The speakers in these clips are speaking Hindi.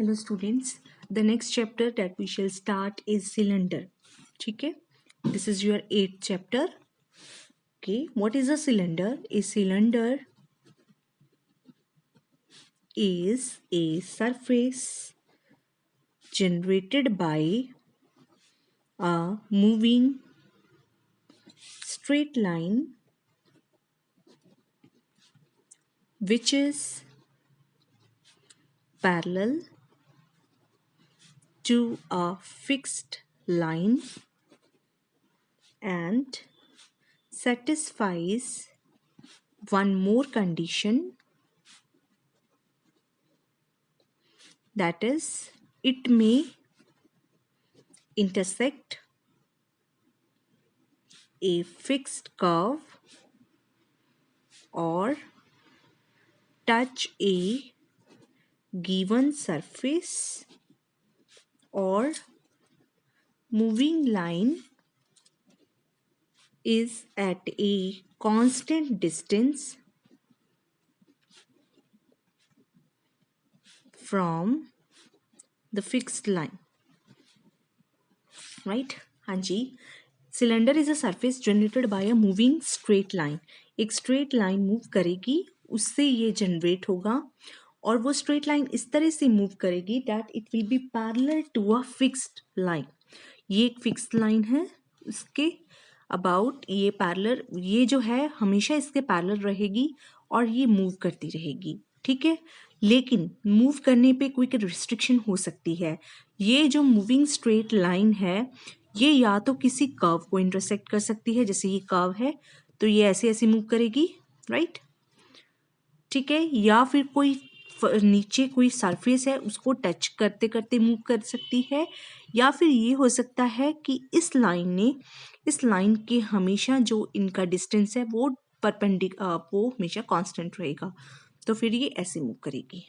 Hello students, the next chapter that we shall start is cylinder. ठीक है, this is your 8th chapter. Okay, what is a cylinder? A cylinder is a surface generated by a moving straight line which is parallel to a fixed line and satisfies one more condition, that is, it may intersect a fixed curve or touch a given surface or moving line is at a constant distance from the fixed line. Right? हाँ जी. Cylinder is a surface generated by a moving straight line. एक straight line move करेगी, उससे ये generate होगा और वो straight line इस तरह से move करेगी that it will be parallel to a fixed line. ये एक fixed line है, उसके about ये parallel, ये जो है हमेशा इसके parallel रहेगी और ये move करती रहेगी. ठीक है, लेकिन मूव करने पे कोई रिस्ट्रिक्शन हो सकती है. ये जो मूविंग स्ट्रेट लाइन है ये या तो किसी कर्व को इंटरसेक्ट कर सकती है, जैसे ये कर्व है तो ये ऐसे ऐसे मूव करेगी, राइट. ठीक है, या फिर कोई नीचे कोई सरफेस है उसको टच करते करते मूव कर सकती है, या फिर ये हो सकता है कि इस लाइन के हमेशा जो इनका डिस्टेंस है वो वो हमेशा कांस्टेंट रहेगा, तो फिर ये ऐसे मूव करेगी,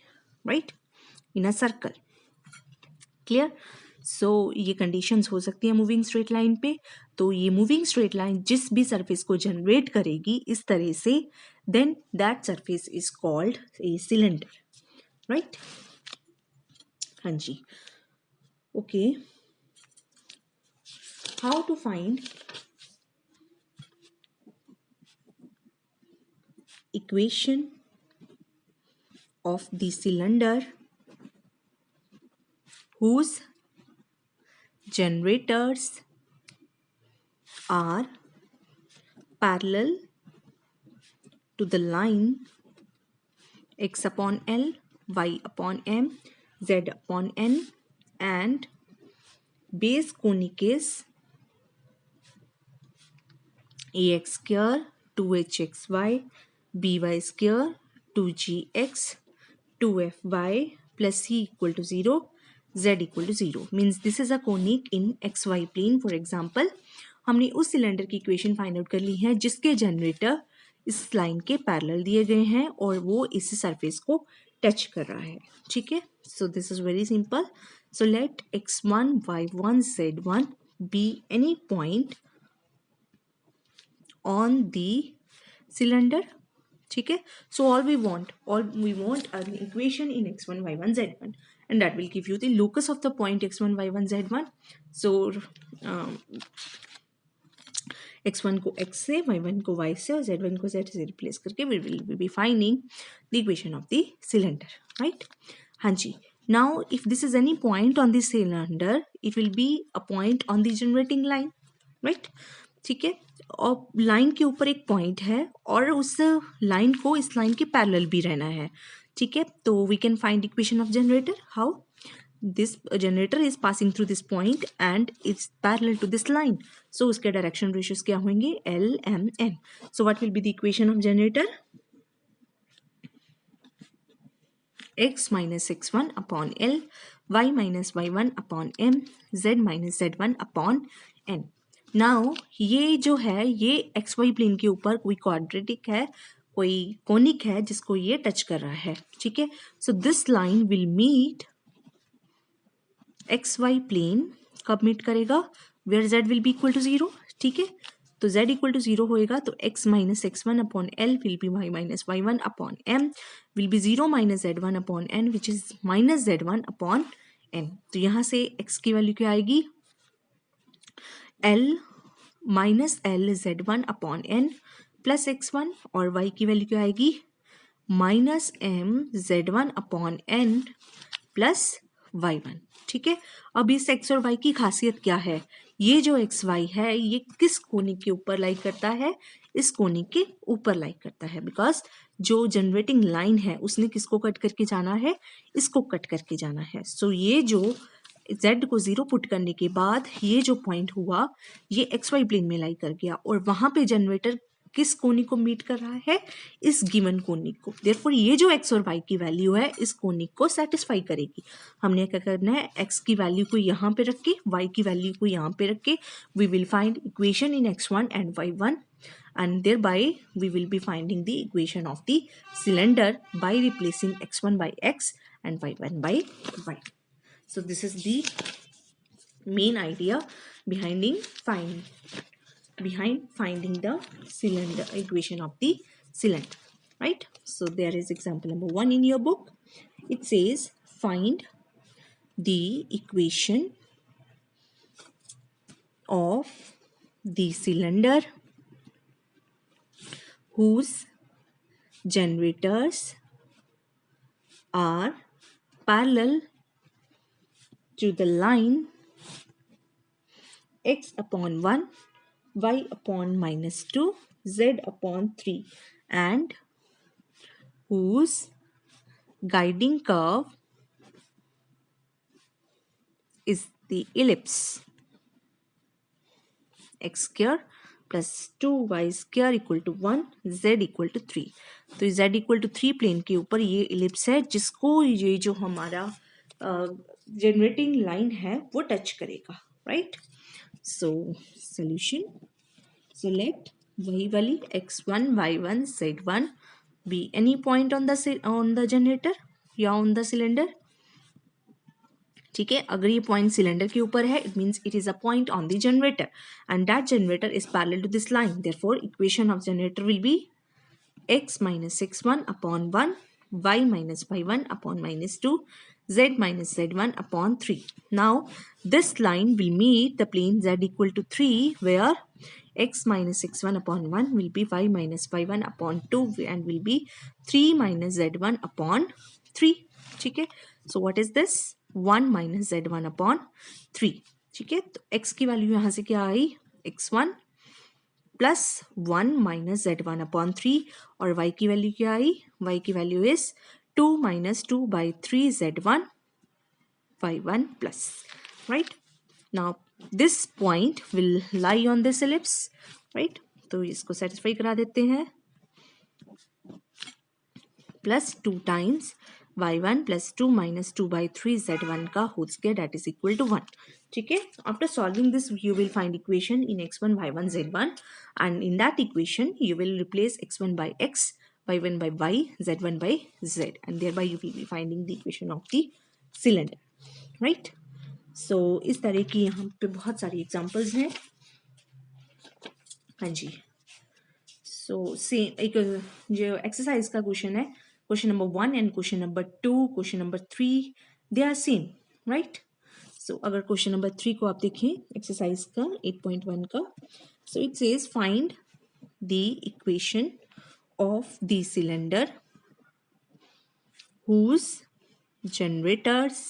right, in a circle. Clear. So ये कंडीशंस हो सकती है मूविंग स्ट्रेट लाइन पे. तो ये मूविंग स्ट्रेट लाइन जिस भी सरफेस को जनरेट करेगी इस तरह से, then that surface is called a cylinder, right. हाँ जी. Okay, how to find equation of the cylinder whose generators are parallel to the line x upon L, y upon M, z upon N and base conic is ax square 2hxy by square 2gx 2fy plus c equal to 0, z equal to 0. Means this is a conic in xy plane. For example, हमने उस सिलेंडर की इक्वेशन फाइंड आउट कर ली है जिसके जनरेटर इस लाइन के पैरेलल दिए गए हैं और वो इस सरफेस को टच कर रहा है. ठीक है, so this is very simple. So let x1 y1 z1 be any point on the cylinder. ठीक है, so all we want an equation in x1 y1 z1 and that will give you the locus of the point x1 y1 z1. so x1 को x से, y1 को y से और z1 को z से रिप्लेस करके we will be finding the equation of the cylinder, right. हाँ जी. now if this is any point on the cylinder it will be a point on the generating line, right. ठीक है, और लाइन के ऊपर एक पॉइंट है और उस लाइन को इस लाइन के पैरेलल भी रहना है. ठीक है, तो we can find equation of generator. How? This generator is passing through this point and it's parallel to this line, so उसके डायरेक्शन रेशियोज क्या होंगे? L M N. So what will be the equation of generator? x minus x1 upon L, y minus y1 upon M, z minus z1 upon n. Now ये जो है ये एक्स वाई प्लेन के ऊपर कोई क्वाड्रेटिक है, कोई कोनिक है जिसको ये टच कर रहा है. ठीक है, so this line will meet x y plane. कब मीट करेगा? Where z will be equal to 0. ठीक है, तो z इक्वल टू 0 होएगा तो x minus x1 upon l will be y minus y1 upon m will be 0 minus z1 upon n which is minus z1 upon n। तो यहाँ से x की वैल्यू क्या आएगी, l minus l z1 upon n plus x1, और y की वैल्यू क्या आएगी, minus m z1 upon n plus y1। ठीक है, अब इस x और y की खासियत क्या है, ये जो एक्स वाई है ये किस कोने के ऊपर लाई करता है, इस कोने के ऊपर लाई करता है, बिकॉज जो जनरेटिंग लाइन है उसने किसको कट करके जाना है, इसको कट करके जाना है। सो ये जो z को 0 पुट करने के बाद ये जो पॉइंट हुआ ये एक्स वाई प्लेन में लाई कर गया, और वहां पे जनरेटर किस कोने को मीट कर रहा है, इस गिवन कोने को। देयरफॉर ये जो x और y की वैल्यू है इस कोने को सेटिस्फाई करेगी। हमने क्या करना है, x की वैल्यू को यहाँ पे रख के y की वैल्यू को यहाँ पे रख के we will find equation in x1 एंड y1 and thereby we will be finding the equation of the cylinder by replacing x1 by x and y1 by y. So this is the main idea behind finding the cylinder equation of the cylinder, right? So there is example number 1 in your book. It says find the equation of the cylinder whose generators are parallel to the line x upon 1, y upon minus 2, z upon 3, and whose guiding curve is the ellipse x square plus 2y square equal to 1, z equal to 3। तो z equal to 3 प्लेन के ऊपर ये इलिप्स है जिसको ये जो हमारा जनरेटिंग लाइन है वो टच करेगा, राइट। सो सॉल्यूशन, select वही वाली x1 y1 z1 be any point on the generator या on the cylinder। ठीक है, अगर ये पॉइंट सिलेंडर के ऊपर है it means it is a point on the generator and that generator is parallel to this line. Therefore equation of generator will be x minus x1 upon 1, y minus y1 upon minus 2, z minus z1 upon 3. Now this line will meet the plane z equal to 3 where x minus x1 upon 1 will be y minus y1 upon 2 and will be 3 minus z1 upon 3। ठीक है, so what is this, 1 minus z1 upon 3। ठीक है, तो x की वैल्यू यहाँ से क्या आई, x1 plus 1 minus z1 upon 3, और y की वैल्यू क्या आई, y की value is 2 minus 2 by 3 z1 y1 plus, right. Now this point will lie on this ellipse, right. तो इसको सेटिस्फाई करा देते हैं, plus 2 times y1 plus 2 minus 2 by 3 z1 का whole square that is equal to 1। ठीक है, after solving this you will find equation in x1 y1 z1 and in that equation you will replace x1 by x, y1 by y, z1 by z and thereby you will be finding the equation of the cylinder, right? So इस तरह की यहाँ पे बहुत सारी एग्जांपल्स हैं। हाँ जी, सो सेम एक जो एक्सरसाइज का क्वेश्चन है, question number 1 and question number 2, question number 3 they are same, right? So अगर question number 3 को आप देखें एक्सरसाइज का 8.1 का, so it says find the equation of the cylinder whose generators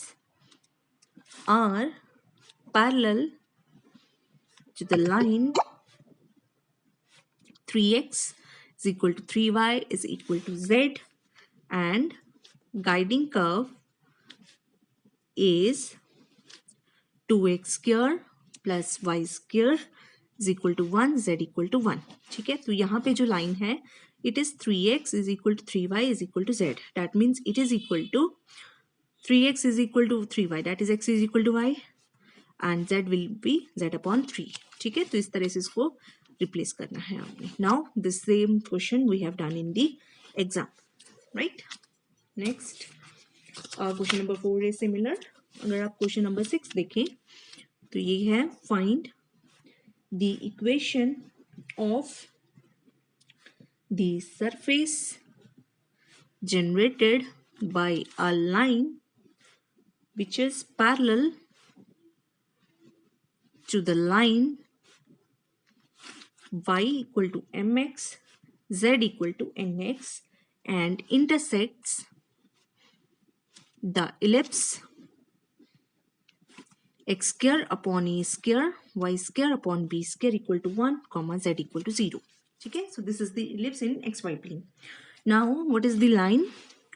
are parallel to the line 3x is equal to 3y is equal to z and guiding curve is 2x square plus y square is equal to 1, z equal to 1। ठीक है, तो यहाँ पे जो लाइन है it is 3x is equal to 3y is equal to z, that means it is equal to 3x is equal to 3y, that is x is equal to y and z will be z upon 3। ठीक है, तो इस तरह से इसको रिप्लेस करना है आपने। Now this same question we have done in the exam, right. Next question number 4 is similar. अगर आप क्वेश्चन नंबर 6 देखें तो ये है find the equation of the surface generated by a line which is parallel to the line y equal to mx, z equal to nx, and intersects the ellipse x square upon a square y square upon b square equal to 1 comma z equal to 0. Okay, so this is the ellipse in xy plane. Now what is the line?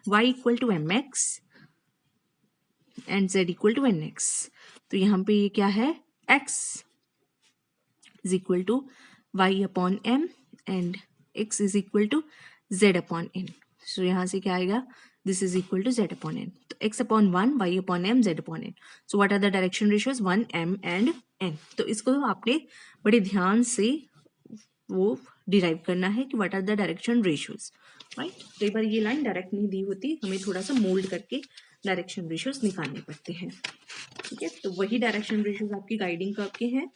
Y equal to mx and z equal to nx. तो यहाँ पे ये क्या है? x is equal to y upon m and x is equal to z upon n. So यहाँ से क्या आएगा? This is equal to z upon n. तो x upon 1, y upon m, z upon n. So what are the direction ratios? 1, m and n. तो इसको आपने बड़े ध्यान से वो डिराइव करना है कि what are the direction ratios, right. कई बार ये लाइन डायरेक्ट नहीं दी होती, हमें थोड़ा सा मोल्ड करके डायरेक्शन रेशियोज निकालने पड़ते हैं. ठीक है, तो वही डायरेक्शन रेशियोज आपकी गाइडिंग का आपके हैं.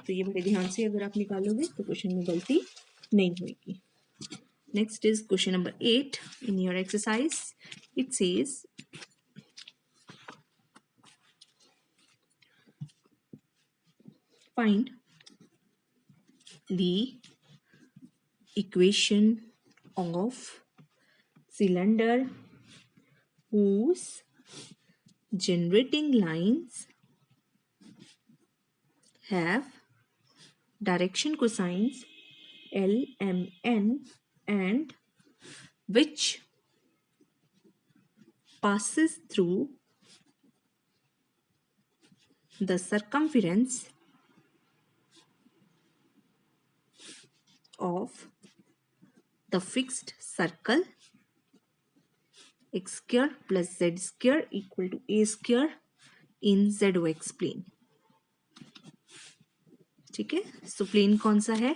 तो ये बड़े ध्यान से अगर आप निकालोगे तो क्वेश्चन में गलती नहीं होगी. Next is question number 8 in your exercise. It says find the equation of cylinder whose generating lines have direction cosines L, M, N and which passes through the circumference of the fixed circle x square plus z square equal to a square in ZOX plane. ठीक है, सो प्लेन कौन सा है?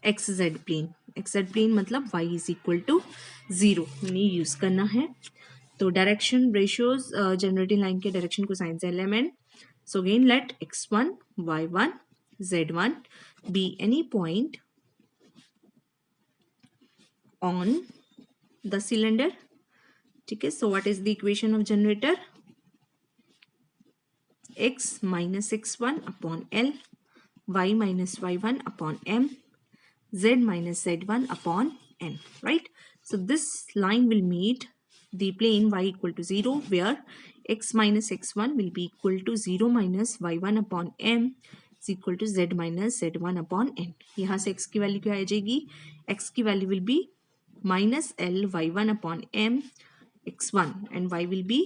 X z plane. X z plane मतलब y इज इक्वल टू 0 हमने यूज करना है. तो डायरेक्शन रेशियोज जनरेटिंग लाइन के डायरेक्शन को sign element. So again let x1, y1, z1 be any point on the cylinder. ठीक है, so what is the equation of generator? x minus x1 upon L, y minus y1 upon m, z minus z1 upon n, right? So this line will meet the plane y equal to 0 where x minus x1 will be equal to 0 minus y1 upon m is equal to z minus z1 upon n. यहाँ से x की वैल्यू क्या आ जाएगी? x की value will be minus L y1 upon m x1 and y will be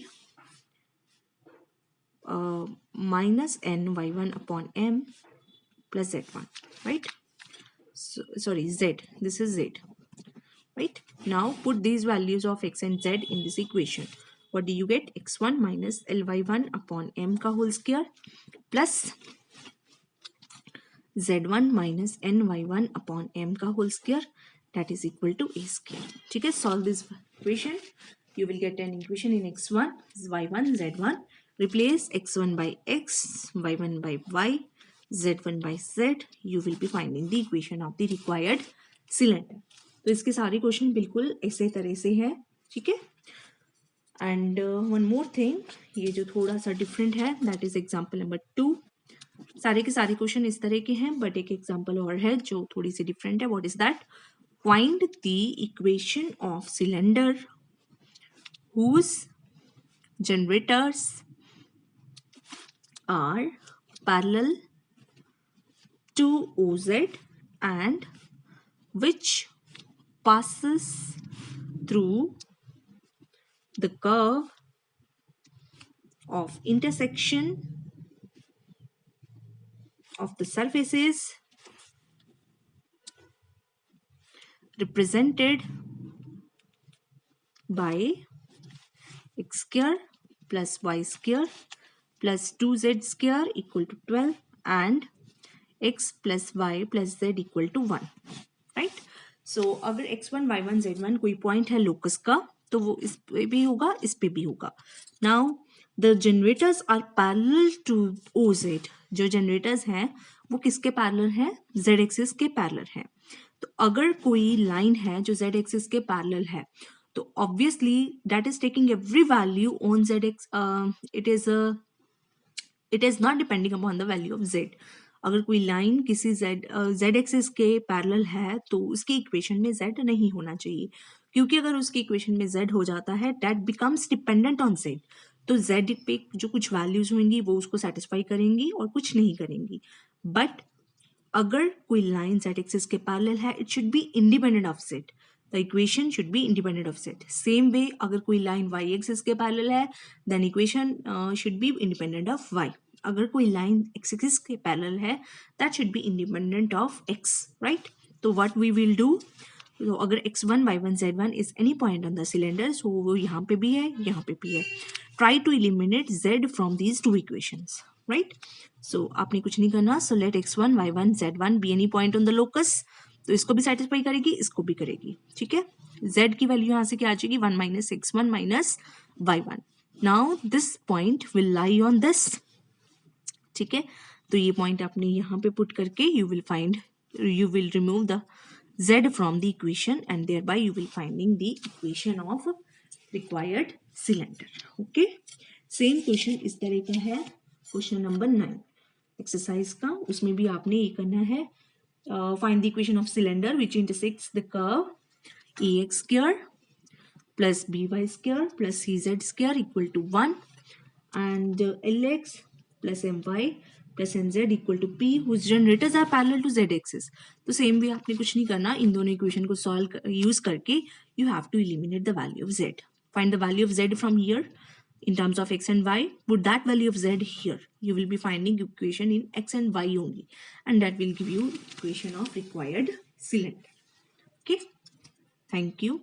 minus n y1 upon m plus z1, right? So, sorry, z. This is z, right? Now put these values of x and z in this equation. What do you get? x1 minus L y1 upon m का whole square plus z1 minus n y1 upon m का whole square that is equal to a square. ठीक है, solve this equation. You will get an equation in x1, y1, z1. Replace x1 by x, y1 by y, z1 by z. You will be finding the equation of the required cylinder. तो इसके सारे क्वेश्चन बिल्कुल ऐसे तरह से है. ठीक है, एंड वन मोर थिंग, ये जो थोड़ा सा डिफरेंट है दैट इज एग्जाम्पल नंबर 2. सारे के सारे क्वेश्चन इस तरह के हैं बट एक एग्जाम्पल और है जो थोड़ी सी डिफरेंट है. What is that? Find the equation of cylinder whose generators are parallel to OZ and which passes through the curve of intersection of the surfaces represented by x square plus y square plus 2z square equal to 12 and x plus y plus z equal to 1, right? So अगर x1, y1, z1 कोई पॉइंट है लोकस का तो वो इस पे भी होगा, इस पे भी होगा. Now the generators are parallel to OZ. जो generators हैं वो किसके पैरेलल हैं? z एक्सिस के पैरेलल हैं. तो अगर कोई लाइन है जो z एक्सिस के पैरेलल है तो obviously that is taking every value on z x, it is not depending upon the value of z. अगर कोई लाइन किसी z एक्सिस के पैरेलल है तो उसकी इक्वेशन में z नहीं होना चाहिए, क्योंकि अगर उसकी इक्वेशन में z हो जाता है that becomes dependent on z. तो z पे जो कुछ वैल्यूज होंगी वो उसको सेटिस्फाई करेंगी और कुछ नहीं करेंगी. बट अगर कोई लाइन z एक्सिस के पैरेलल है it should be independent of z. The equation should be independent of z. Same way अगर कोई लाइन y एक्सिस के पैरेलल है then equation should be independent of y. अगर कोई लाइन x एक्सिस के पैरेलल है that should be independent of x, right. तो व्हाट वी विल डू, तो अगर x1 y1 z1 is any point on the cylinder so वो यहाँ पे भी है यहाँ पे भी है. Try to eliminate z from these two equations, right. So आपने कुछ नहीं करना. So let x1 y1 z1 be any point on the locus. तो इसको भी सेटिस्फाई करेगी इसको भी करेगी, ठीक है. z की वैल्यू यहाँ से क्या आ जाएगी 1 minus x1 minus y1. Now this point will lie on this, ठीक है. तो ये पॉइंट आपने यहाँ पे पुट करके you will remove the z from the equation and thereby you will finding the equation of required cylinder. Okay, same question इस तरह का है क्वेश्चन नंबर 9 एक्सरसाइज का. उसमें भी आपने ये करना है find the equation of cylinder which intersects the curve ax square plus by square plus cz square equal to 1 and lx plus my plus n z equal to p whose generators are parallel to z axis. तो सेम वे आपने कुछ नहीं करना, इन दोनों इक्वेशन को सॉल्व यूज करके you have to eliminate the value of z. Find the value of z from here in terms of x and y. Put that value of z here. You will be finding equation in x and y only, and that will give you equation of required cylinder. Okay, thank you.